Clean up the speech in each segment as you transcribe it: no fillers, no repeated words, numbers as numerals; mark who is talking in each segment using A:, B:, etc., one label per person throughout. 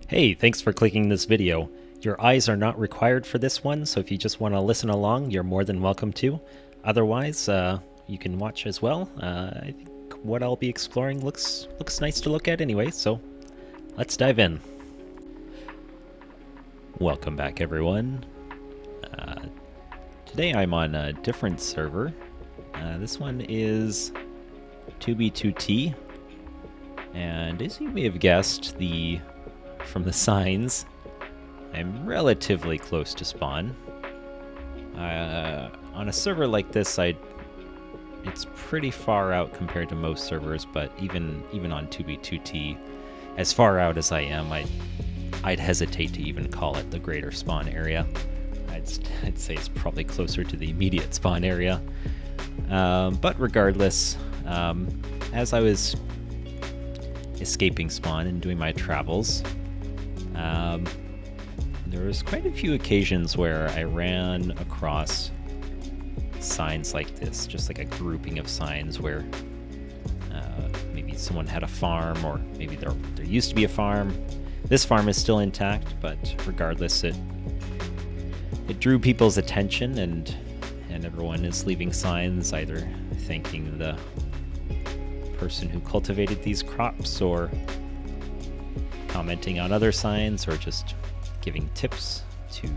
A: Hey, thanks for clicking this video. Your eyes are not required for this one, so if you just want to listen along, you're more than welcome to. Otherwise, you can watch as well. I think what I'll be exploring looks nice to look at anyway, so let's dive in. Welcome back, everyone. Today I'm on a different server. This one is 2B2T, and as you may have guessed, from the signs, I'm relatively close to spawn. On a server like this, it's pretty far out compared to most servers, but even on 2B2T, as far out as I am, I'd hesitate to even call it the greater spawn area. I'd say it's probably closer to the immediate spawn area. But regardless, as I was escaping spawn and doing my travels, there was quite a few occasions where I ran across signs like this, just like a grouping of signs where maybe someone had a farm, or maybe there used to be a farm. This farm is still intact, but regardless, it drew people's attention, and everyone is leaving signs either thanking the person who cultivated these crops, or commenting on other signs, or just giving tips to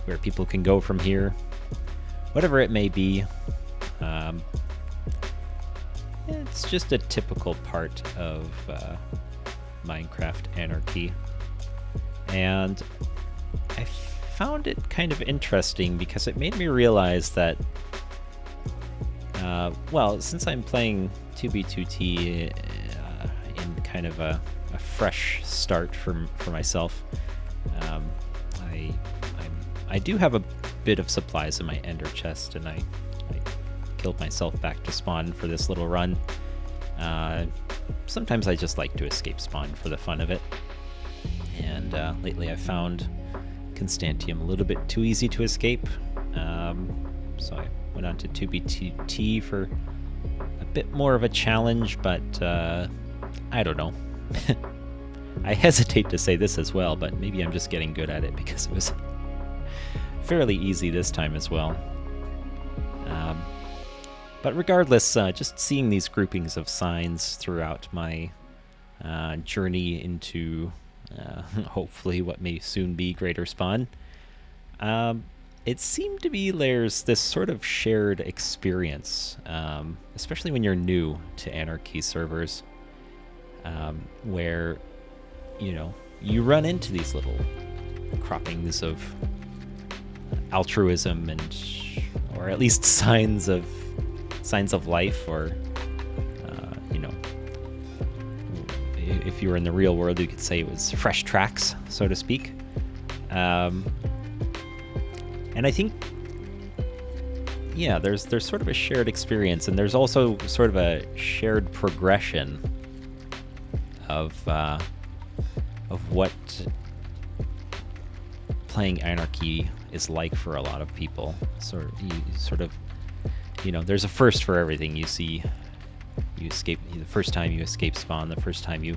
A: where people can go from here. Whatever it may be, it's just a typical part of Minecraft anarchy. And I found it kind of interesting because it made me realize that, well, since I'm playing 2B2T in kind of a fresh start for myself, I do have a bit of supplies in my ender chest, and I killed myself back to spawn for this little run. Sometimes I just like to escape spawn for the fun of it, and lately I found Constantiam a little bit too easy to escape, so I went on to 2B2T for a bit more of a challenge, but I don't know. I hesitate to say this as well, but maybe I'm just getting good at it because it was fairly easy this time as well. But regardless, just seeing these groupings of signs throughout my journey into hopefully what may soon be greater spawn, it seemed to be there's this sort of shared experience, especially when you're new to anarchy servers, where you run into these little croppings of altruism, or at least signs of life, or if you were in the real world, you could say it was fresh tracks, so to speak. And I think, yeah, there's sort of a shared experience, and there's also sort of a shared progression of what playing anarchy is like for a lot of people. So there's a first for everything. You see, you escape the first time you escape spawn, the first time you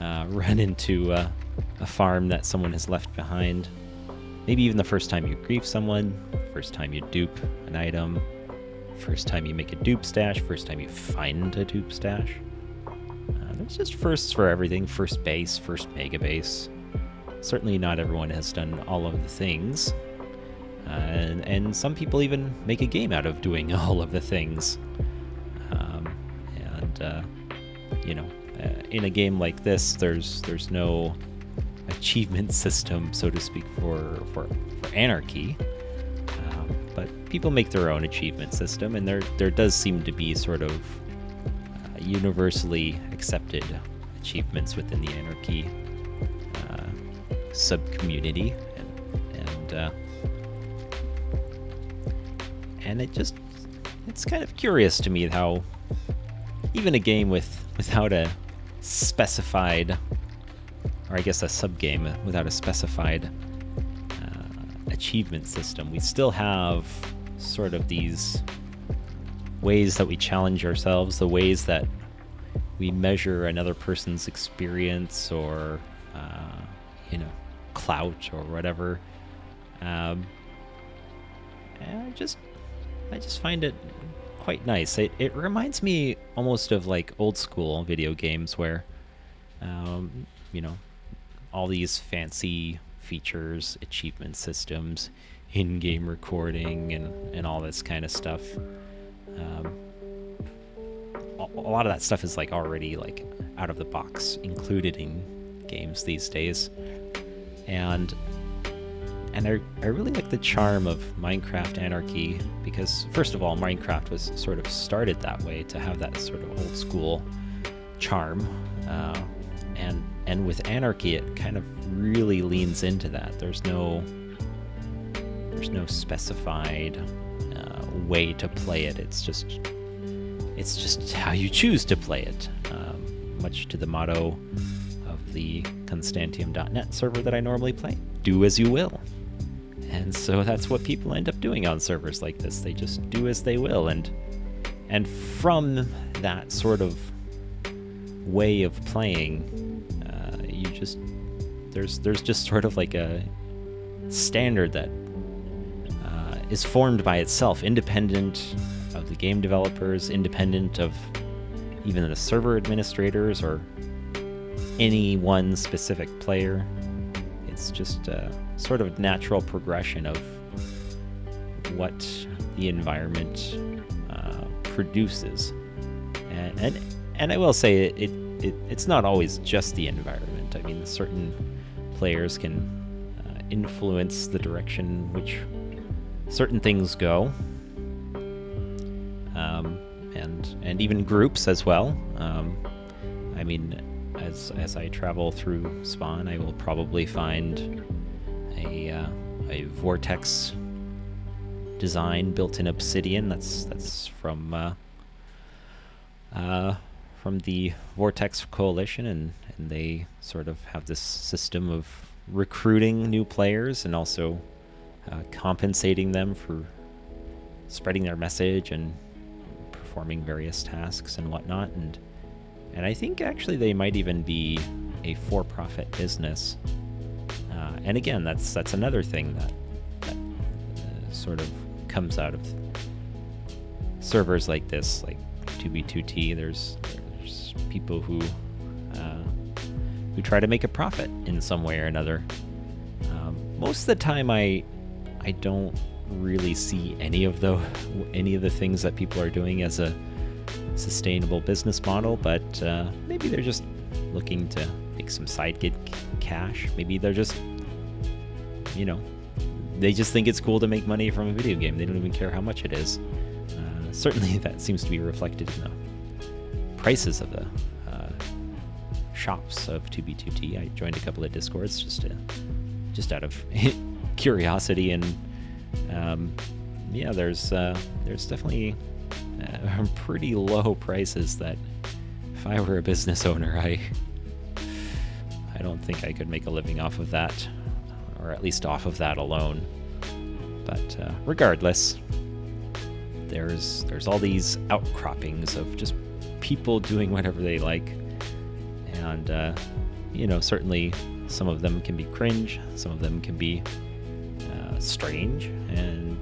A: run into a farm that someone has left behind, maybe even the first time you grief someone, first time you dupe an item, first time you make a dupe stash, first time you find a dupe stash. There's just firsts for everything. First base, first mega base. Certainly not everyone has done all of the things. And some people even make a game out of doing all of the things. In a game like this, there's no achievement system, so to speak, for anarchy. But people make their own achievement system, and there does seem to be sort of universally accepted achievements within the anarchy sub-community, and it's kind of curious to me how even a game without a specified, or I guess a sub-game without a specified achievement system, we still have sort of these ways that we challenge ourselves, the ways that we measure another person's experience, or you know, clout or whatever. And I just find it quite nice. It reminds me almost of like old school video games where, you know, all these fancy features, achievement systems, in-game recording, and all this kind of stuff. A lot of that stuff is like already like out of the box included in games these days. And I really like the charm of Minecraft Anarchy because, first of all, Minecraft was sort of started that way, to have that sort of old school charm. And with Anarchy, it kind of really leans into that. There's no specified way to play it. It's just how you choose to play it, much to the motto of the Constantiam.net server that I normally play. Do as you will. And so that's what people end up doing on servers like this. They just do as they will, and from that sort of way of playing, there's just sort of like a standard that is formed by itself, independent of the game developers, independent of even the server administrators or any one specific player. It's just a sort of natural progression of what the environment produces. And I will say it's not always just the environment. I mean, certain players can influence the direction which certain things go, and even groups as well. I mean, as I travel through Spawn, I will probably find a vortex design built in Obsidian. That's from the Vortex Coalition, and they sort of have this system of recruiting new players and also compensating them for spreading their message and performing various tasks and whatnot. And I think actually they might even be a for-profit business. And again, that's another thing that sort of comes out of servers like this, like 2B2T. There's people who try to make a profit in some way or another. Most of the time, I don't really see any of the things that people are doing as a sustainable business model, but maybe they're just looking to make some side gig cash. Maybe they're just, they just think it's cool to make money from a video game. They don't even care how much it is. Certainly that seems to be reflected in the prices of the shops of 2B2T. I joined a couple of Discords just out of curiosity, and there's definitely pretty low prices that if I were a business owner, I don't think I could make a living off of that, or at least off of that alone. But regardless, there's all these outcroppings of just people doing whatever they like, and certainly some of them can be cringe, some of them can be strange, and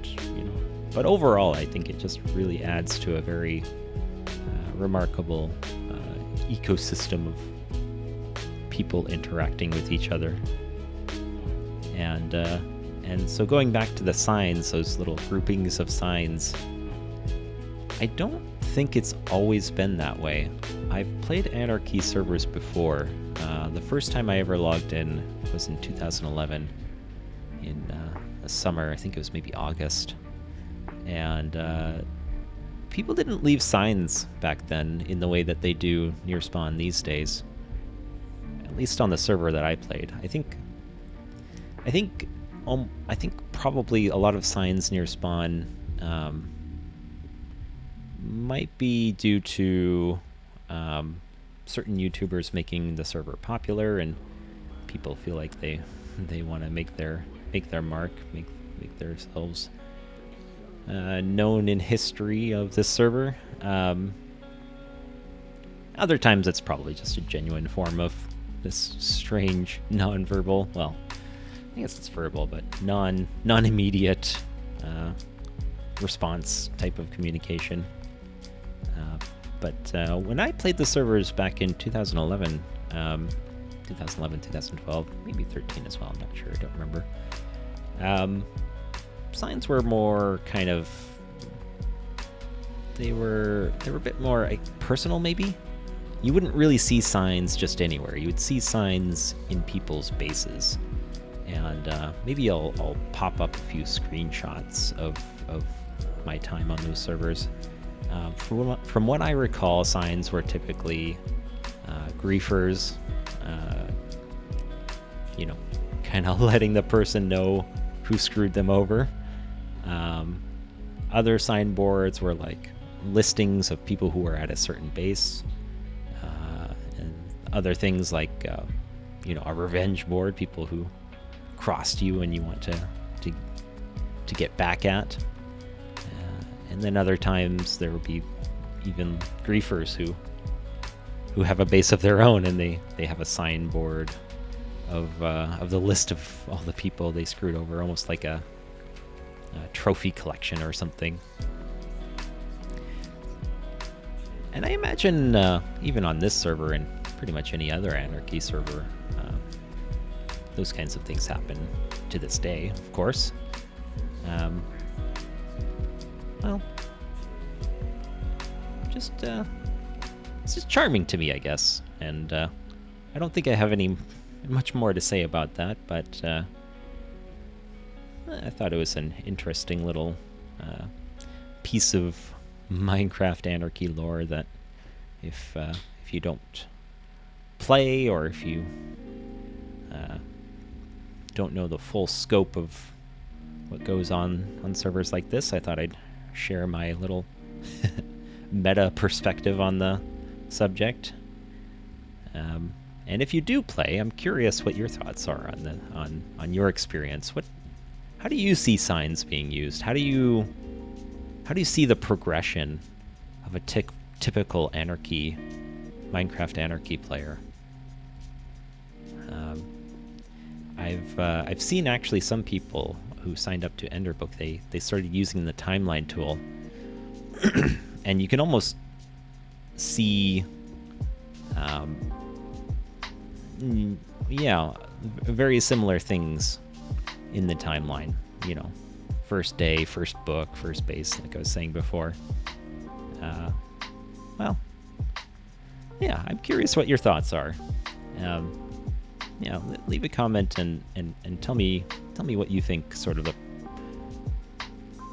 A: but overall I think it just really adds to a very remarkable ecosystem of people interacting with each other. And so going back to the signs, those little groupings of signs, I don't think it's always been that way. I've played Anarchy servers before. The first time I ever logged in was in 2011 in the summer. I think it was maybe August. And people didn't leave signs back then in the way that they do near spawn these days. At least on the server that I played. I think probably a lot of signs near spawn might be due to certain YouTubers making the server popular, and people feel like they want to make their mark, make themselves known in history of this server. Other times it's probably just a genuine form of this strange non-verbal, well, I guess it's verbal, but non-immediate response type of communication. But when I played the servers back in 2011, 2012, maybe 13 as well, I'm not sure, I don't remember. Signs were more kind of, they were a bit more personal, maybe. You wouldn't really see signs just anywhere. You would see signs in people's bases. And maybe I'll pop up a few screenshots of my time on those servers. From what I recall, signs were typically griefers, kind of letting the person know who screwed them over. Other signboards were like listings of people who were at a certain base, and other things like a revenge board, people who crossed you and you want to get back at. And then other times there would be even griefers who have a base of their own, and they have a signboard of the list of all the people they screwed over, almost like a trophy collection or something. And I imagine even on this server and pretty much any other Anarchy server, those kinds of things happen to this day, of course. Well, it's just charming to me, I guess, and I don't think I have much more to say about that, but I thought it was an interesting little piece of Minecraft Anarchy lore that if you don't play, or if you don't know the full scope of what goes on servers like this, I thought I'd share my little meta perspective on the subject. And if you do play, I'm curious what your thoughts are on your experience. How do you see signs being used? How do you see the progression of a typical Minecraft Anarchy player? I've seen actually some people who signed up to Enderbook. They started using the timeline tool, and you can almost see, very similar things in the timeline. First day, first book, first base, like I was saying before. I'm curious what your thoughts are. Leave a comment and tell me what you think sort of the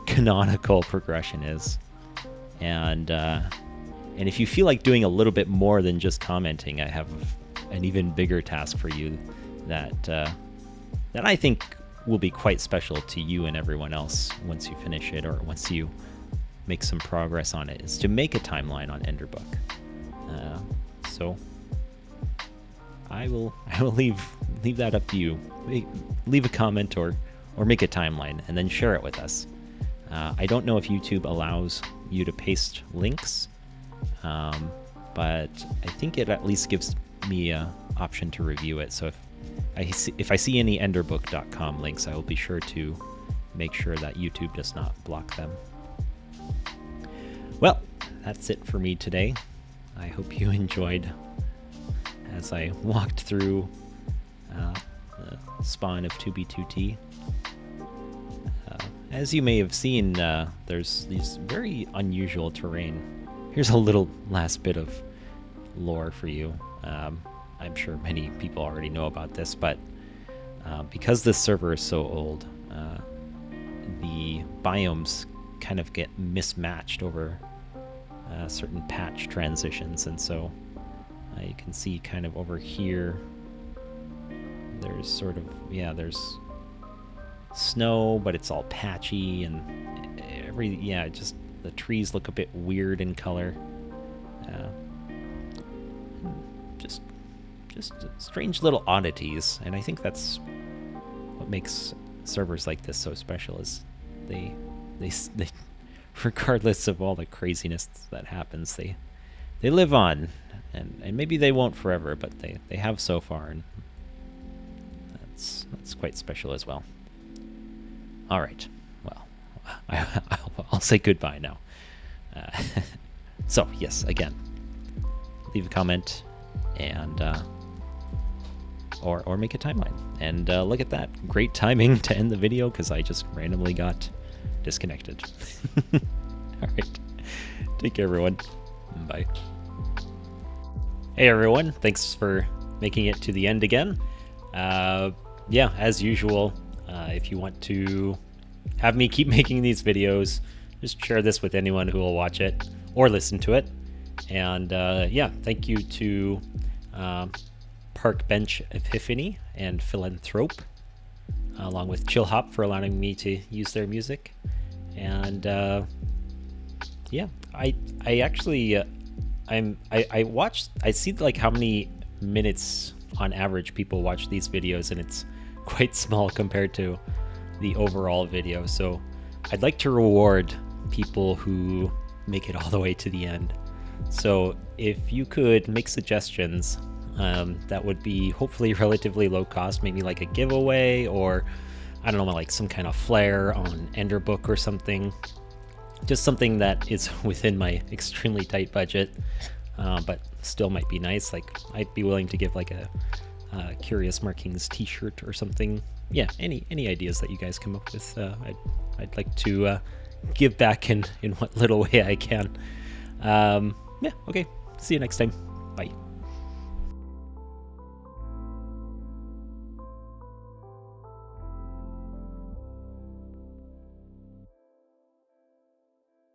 A: canonical progression is. And if you feel like doing a little bit more than just commenting, I have an even bigger task for you that I think will be quite special to you and everyone else once you finish it, or once you make some progress on it, is to make a timeline on Enderbook. So I will leave that up to you. Leave a comment or make a timeline and then share it with us. I don't know if YouTube allows you to paste links, but I think it at least gives me an option to review it. So if I see any enderbook.com links, I will be sure to make sure that YouTube does not block them. Well, that's it for me today. I hope you enjoyed as I walked through the spawn of 2B2T. As you may have seen, there's these very unusual terrain. Here's a little last bit of lore for you. I'm sure many people already know about this, but because this server is so old, the biomes kind of get mismatched over certain patch transitions, and so you can see kind of over here there's sort of, there's snow, but it's all patchy, and just the trees look a bit weird in color. Just strange little oddities, and I think that's what makes servers like this so special, is they regardless of all the craziness that happens, they they live on, and maybe they won't forever, but they have so far, and that's quite special as well. All right, well, I'll say goodbye now. So yes, again, leave a comment and or make a timeline. And look at that, great timing to end the video because I just randomly got disconnected. All right, take care, everyone. Bye. Hey everyone, thanks for making it to the end again. Yeah, as usual, if you want to have me keep making these videos, just share this with anyone who will watch it or listen to it. And yeah, thank you to Parkbench Epiphany and Philanthrope, along with Chillhop, for allowing me to use their music. And yeah, I actually I see like how many minutes on average people watch these videos, and it's quite small compared to the overall video. So I'd like to reward people who make it all the way to the end. So if you could make suggestions, that would be hopefully relatively low cost, maybe like a giveaway, or I don't know, like some kind of flair on Enderbook or something. Just something that is within my extremely tight budget, but still might be nice. Like I'd be willing to give like a Curious Markings t-shirt or something. Yeah, any ideas that you guys come up with, I'd like to give back in what little way I can. Yeah, okay. See you next time. Bye.